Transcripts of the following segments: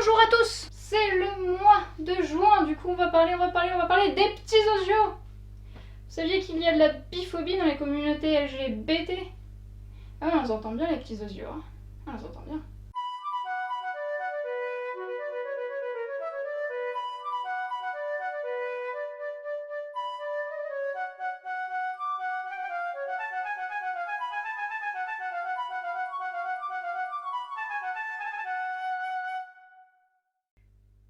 Bonjour à tous. C'est le mois de juin, du coup on va parler des petits osios. Vous saviez qu'il y a de la biphobie dans les communautés LGBT? Ah on les entend bien les petits osios, hein. On les entend bien.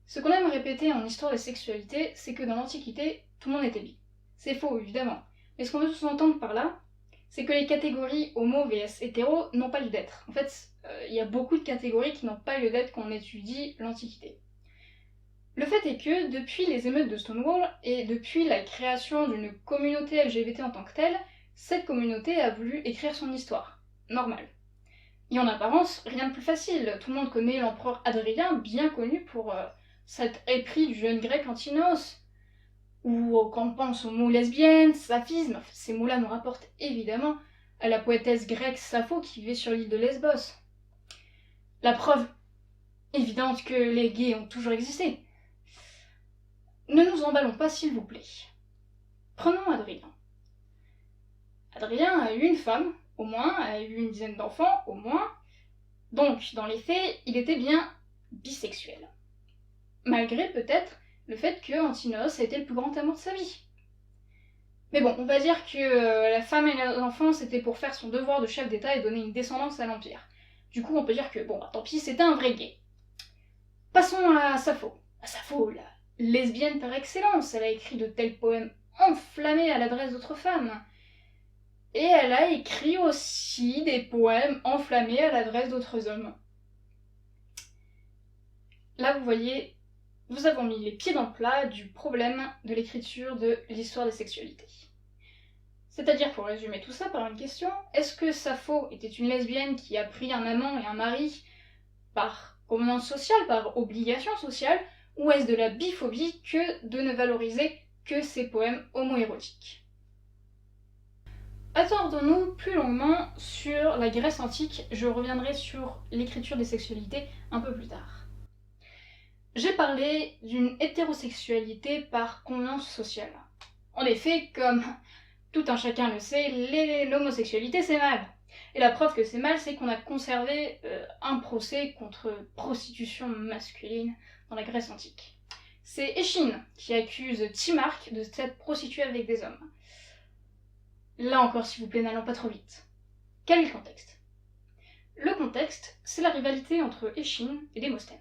Ce qu'on aime répéter en histoire des sexualités, c'est que dans l'Antiquité, tout le monde était bi. C'est faux, évidemment. Mais ce qu'on veut sous-entendre par là, c'est que les catégories homo vs hétéro n'ont pas lieu d'être. En fait, il y a beaucoup de catégories qui n'ont pas lieu d'être quand on étudie l'Antiquité. Le fait est que, depuis les émeutes de Stonewall, et depuis la création d'une communauté LGBT en tant que telle, cette communauté a voulu écrire son histoire. Normal. Et en apparence, rien de plus facile. Tout le monde connaît l'empereur Hadrien, bien connu pour s'être épris du jeune grec Antinos. Ou quand on pense aux mots lesbienne, saphisme, ces mots-là nous rapportent évidemment à la poétesse grecque Sappho qui vivait sur l'île de Lesbos. La preuve évidente que les gays ont toujours existé. Ne nous emballons pas s'il vous plaît. Prenons Hadrien. Hadrien a eu une femme, au moins, a eu une dizaine d'enfants, au moins. Donc, dans les faits, il était bien bisexuel. Malgré peut-être le fait que Antinos a été le plus grand amour de sa vie. Mais bon, on va dire que la femme et les enfants, c'était pour faire son devoir de chef d'État et donner une descendance à l'Empire. Du coup, on peut dire que, bon, bah, tant pis, c'était un vrai gay. Passons à Sappho. Sappho, la lesbienne par excellence, elle a écrit de tels poèmes enflammés à l'adresse d'autres femmes. Et elle a écrit aussi des poèmes enflammés à l'adresse d'autres hommes. Là, vous voyez, nous avons mis les pieds dans le plat du problème de l'écriture de l'histoire des sexualités. C'est-à-dire, pour résumer tout ça par une question, est-ce que Sappho était une lesbienne qui a pris un amant et un mari par convenance sociale, par obligation sociale, ou est-ce de la biphobie que de ne valoriser que ses poèmes homoérotiques? Attardons-nous plus longuement sur la Grèce antique, je reviendrai sur l'écriture des sexualités un peu plus tard. J'ai parlé d'une hétérosexualité par convenance sociale. En effet, comme tout un chacun le sait, l'homosexualité c'est mal. Et la preuve que c'est mal, c'est qu'on a conservé un procès contre prostitution masculine dans la Grèce antique. C'est Échine qui accuse Timarque de s'être prostituée avec des hommes. Là encore, s'il vous plaît, n'allons pas trop vite. Quel est le contexte? Le contexte, c'est la rivalité entre Échine et Démosthène.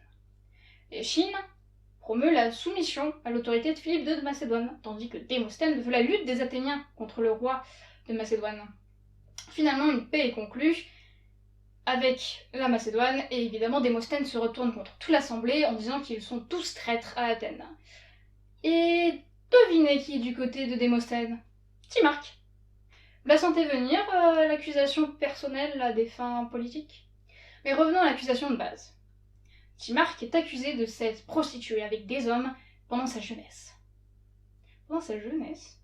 Échine promeut la soumission à l'autorité de Philippe II de Macédoine, tandis que Démosthène veut la lutte des Athéniens contre le roi de Macédoine. Finalement, une paix est conclue avec la Macédoine, et évidemment Démosthène se retourne contre toute l'assemblée en disant qu'ils sont tous traîtres à Athènes. Et devinez qui est du côté de Démosthène? Timarque. Vous la sentez venir, l'accusation personnelle à des fins politiques? Mais revenons à l'accusation de base. Timarque est accusé de s'être prostitué avec des hommes pendant sa jeunesse. Pendant sa jeunesse?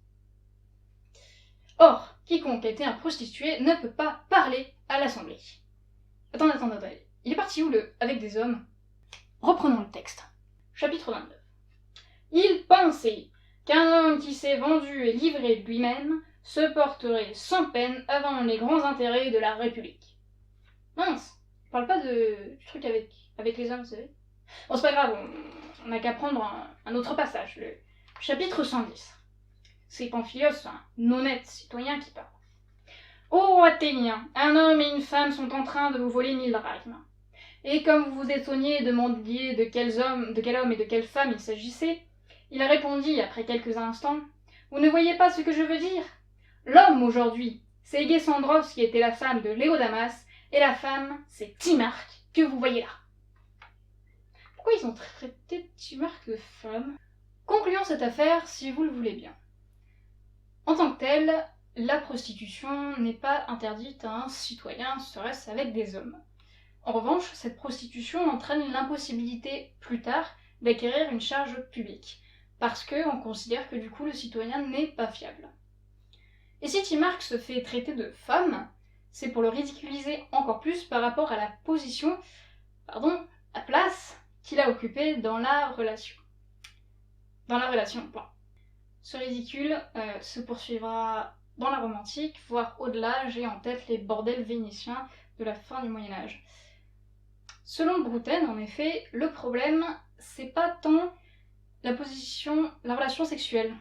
Or, quiconque a été un prostitué ne peut pas parler à l'Assemblée. Attendez. Il est parti où le « avec des hommes » ? Reprenons le texte. Chapitre 29. Il pensait qu'un homme qui s'est vendu et livré de lui-même se porterait sans peine avant les grands intérêts de la République. Mince, je parle pas du truc avec les hommes, vous savez. Bon, c'est pas grave, on n'a qu'à prendre un autre passage, le chapitre 110. C'est Pamphilos, un honnête citoyen qui parle. Ô Athéniens, un homme et une femme sont en train de vous voler 1000 drachmes. Et comme vous vous étonniez et demandiez de quel homme et de quelle femme il s'agissait, il répondit après quelques instants, vous ne voyez pas ce que je veux dire? L'homme aujourd'hui, c'est Aigésandros qui était la femme de Léodamas, et la femme, c'est Timarque que vous voyez là. Pourquoi ils ont traité Timarque de femme? Concluons cette affaire si vous le voulez bien. En tant que telle, la prostitution n'est pas interdite à un citoyen, serait-ce avec des hommes. En revanche, cette prostitution entraîne l'impossibilité, plus tard, d'acquérir une charge publique, parce qu'on considère que du coup le citoyen n'est pas fiable. Et si Timarque se fait traiter de femme, c'est pour le ridiculiser encore plus par rapport à la place qu'il a occupé dans la relation. Bon. Ce ridicule se poursuivra dans la Rome antique, voire au-delà. J'ai en tête les bordels vénitiens de la fin du Moyen-Âge. Selon Brouten, en effet, le problème, c'est pas tant la relation sexuelle.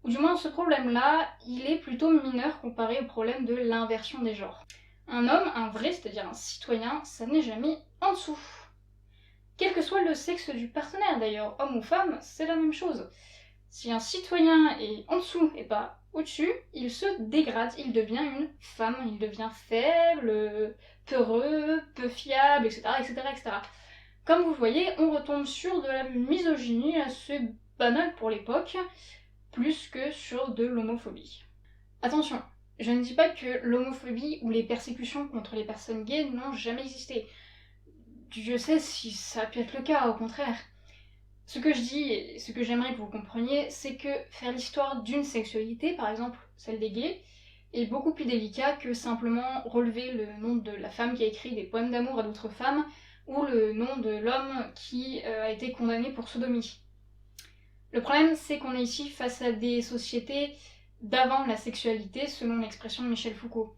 Ou du moins, ce problème-là, il est plutôt mineur comparé au problème de l'inversion des genres. Un homme, un vrai, c'est-à-dire un citoyen, ça n'est jamais en dessous. Quel que soit le sexe du partenaire d'ailleurs, homme ou femme, c'est la même chose. Si un citoyen est en dessous et pas au-dessus, il se dégrade, il devient une femme, il devient faible, peureux, peu fiable, etc., etc. Comme vous le voyez, on retombe sur de la misogynie assez banale pour l'époque, plus que sur de l'homophobie. Attention, je ne dis pas que l'homophobie ou les persécutions contre les personnes gays n'ont jamais existé. Dieu sait si ça a pu être le cas, au contraire. Ce que je dis, et ce que j'aimerais que vous compreniez, c'est que faire l'histoire d'une sexualité, par exemple celle des gays, est beaucoup plus délicat que simplement relever le nom de la femme qui a écrit des poèmes d'amour à d'autres femmes, ou le nom de l'homme qui a été condamné pour sodomie. Le problème, c'est qu'on est ici face à des sociétés d'avant la sexualité, selon l'expression de Michel Foucault.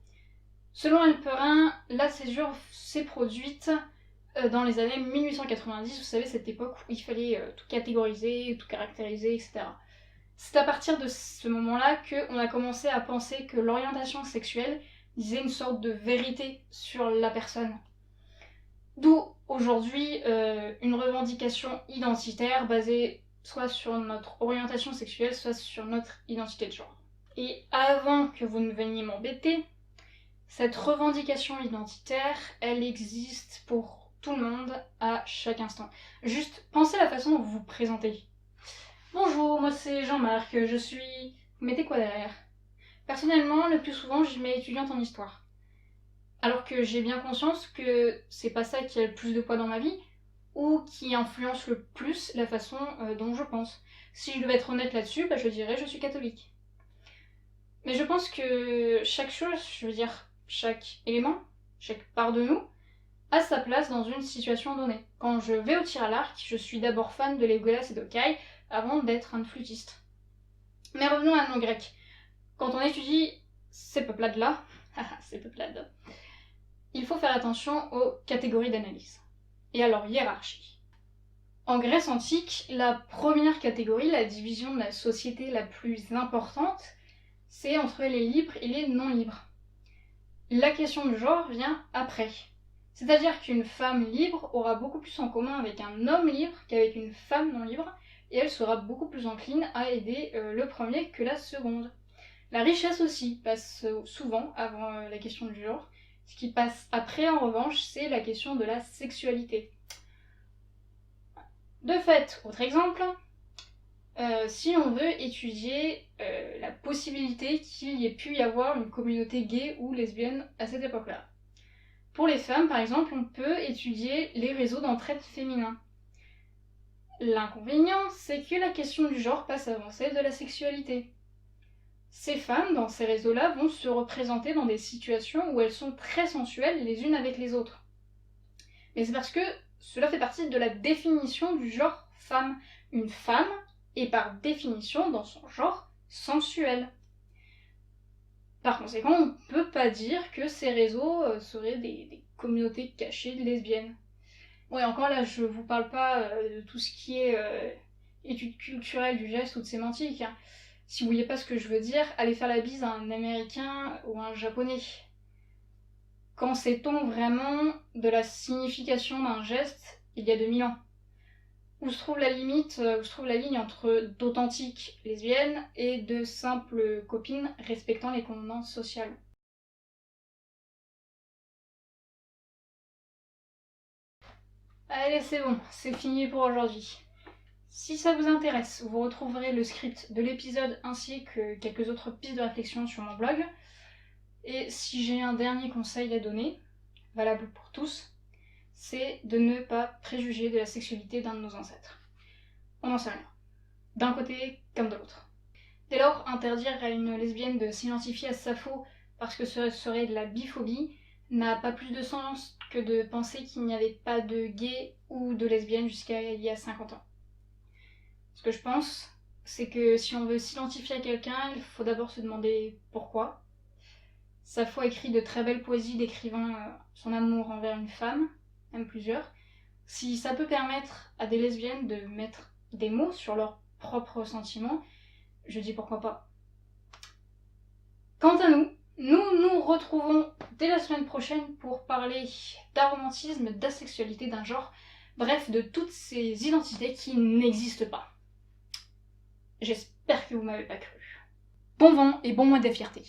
Selon Halperin, la césure s'est produite dans les années 1890, vous savez, cette époque où il fallait tout catégoriser, tout caractériser, etc. C'est à partir de ce moment-là qu'on a commencé à penser que l'orientation sexuelle disait une sorte de vérité sur la personne. D'où aujourd'hui une revendication identitaire basée soit sur notre orientation sexuelle, soit sur notre identité de genre. Et avant que vous ne veniez m'embêter, cette revendication identitaire, elle existe pour tout le monde à chaque instant. Juste pensez à la façon dont vous vous présentez. Bonjour, moi c'est Jean-Marc, je suis... Vous mettez quoi derrière? Personnellement, le plus souvent, je mets étudiante en histoire. Alors que j'ai bien conscience que c'est pas ça qui a le plus de poids dans ma vie, ou qui influence le plus la façon dont je pense. Si je devais être honnête là-dessus, je dirais je suis catholique. Mais je pense que chaque chose, je veux dire chaque élément, chaque part de nous, a sa place dans une situation donnée. Quand je vais au tir à l'arc, je suis d'abord fan de Legolas et d'Okai, avant d'être un flûtiste. Mais revenons à nos grecs. Quand on étudie ces peuplades-là, il faut faire attention aux catégories d'analyse et à leur hiérarchie. En Grèce antique, la première catégorie, la division de la société la plus importante, c'est entre les libres et les non-libres. La question du genre vient après. C'est-à-dire qu'une femme libre aura beaucoup plus en commun avec un homme libre qu'avec une femme non libre, et elle sera beaucoup plus encline à aider le premier que la seconde. La richesse aussi passe souvent avant la question du genre. Ce qui passe après, en revanche, c'est la question de la sexualité. De fait, autre exemple, si on veut étudier la possibilité qu'il y ait pu y avoir une communauté gay ou lesbienne à cette époque-là. Pour les femmes, par exemple, on peut étudier les réseaux d'entraide féminins. L'inconvénient, c'est que la question du genre passe avant celle de la sexualité. Ces femmes, dans ces réseaux-là, vont se représenter dans des situations où elles sont très sensuelles les unes avec les autres. Mais c'est parce que cela fait partie de la définition du genre femme. Une femme est par définition dans son genre sensuel. Par conséquent, on ne peut pas dire que ces réseaux seraient des communautés cachées de lesbiennes. Ouais, encore là, je vous parle pas de tout ce qui est étude culturelle du geste ou de sémantique. Hein. Si vous voyez pas ce que je veux dire, allez faire la bise à un Américain ou un Japonais. Quand sait-on vraiment de la signification d'un geste il y a 2000 ans? Où se trouve la limite, où se trouve la ligne entre d'authentiques lesbiennes et de simples copines respectant les convenances sociales? Allez, c'est bon, c'est fini pour aujourd'hui. Si ça vous intéresse, vous retrouverez le script de l'épisode ainsi que quelques autres pistes de réflexion sur mon blog. Et si j'ai un dernier conseil à donner, valable pour tous, c'est de ne pas préjuger de la sexualité d'un de nos ancêtres. On n'en sait rien. D'un côté comme de l'autre. Dès lors, interdire à une lesbienne de s'identifier à Sappho parce que ce serait de la biphobie n'a pas plus de sens que de penser qu'il n'y avait pas de gays ou de lesbiennes jusqu'à il y a 50 ans. Ce que je pense, c'est que si on veut s'identifier à quelqu'un, il faut d'abord se demander pourquoi. Sappho a écrit de très belles poésies décrivant son amour envers une femme, même plusieurs. Si ça peut permettre à des lesbiennes de mettre des mots sur leurs propres sentiments, je dis pourquoi pas. Quant à nous, nous nous retrouvons dès la semaine prochaine pour parler d'aromantisme, d'asexualité, d'un genre, bref, de toutes ces identités qui n'existent pas. J'espère que vous m'avez pas cru. Bon vent et bon mois de fierté.